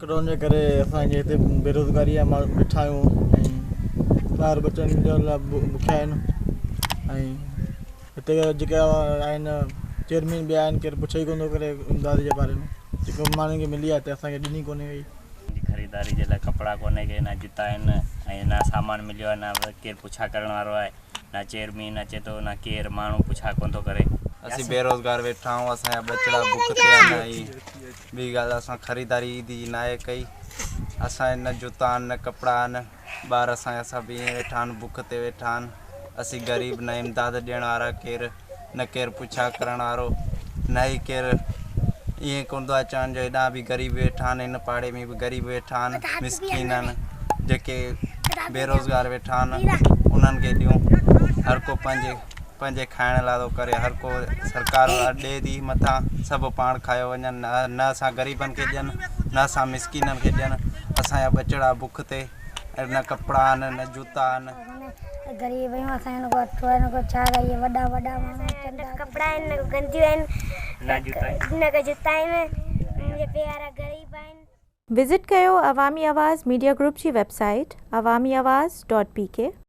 Lockdown जे करे असांजे हिते बेरोज़गारी आहे, माण्हू वेठा आहियूं ऐं ॿार बचनि जो लाइ बुखिया आहिनि ऐं हिते जेके आहिनि चेयरमैन बि आहिनि, केरु पुछे ई कोन थो करे इमदाद जे बारे में। जेको माण्हुनि खे मिली आहे त असांखे ॾिनी कोन्हे वई। ख़रीदारी जे लाइ कपिड़ा कोन्हे के न जूता आहिनि ऐं न सामान मिलियो आहे, न केरु पुछा करण वारो आहे, न चेयरमैन अचे थो, न केरु माण्हू पुछा कोन थो करे। असीं बेरोज़गार वेठा आहियूं, असांजा बचड़ा बुख ते आहिनि ऐं ॿी ॻाल्हि असां ख़रीदारी ईदी न आहे कई। असांजे न जूता आहिनि न कपिड़ा आहिनि, ॿार असांजा सभु ईअं वेठा आहिनि, बुख ते वेठा आहिनि। असीं ग़रीब न इमदाद ॾियण वारा केरु न, केरु पुछा करण वारो न ई केरु ईअं कोन थो अचण जो हेॾा बि ग़रीब वेठा आहिनि, हिन पाड़े में बि ग़रीब वेठा आहिनि, मिसकिन आहिनि, जेके बेरोज़गार वेठा आहिनि उन्हनि खे ॾियूं। हर को पंहिंजे खाइण लाइ थो करे, हर को सरकार ॾिए थी मथां सभु पाण खायो वञनि, न असां ग़रीबनि खे ॾियनि न असां मिसकिननि खे ॾियनि। असांजा बचड़ा बुख ते न कपिड़ा आहिनि न जूता आहिनि। गरीब आहियूं असां न को छा रही वॾा माण्हू कपिड़ा आहिनि न गंजियूं आहिनि न को जूता आहिनि, मुंहिंजे प्यारा गरीब आहिनि। विज़िट कयो अवामी आवाज़ मीडिया ग्रुप जी वेबसाइट awamiawaz.pk।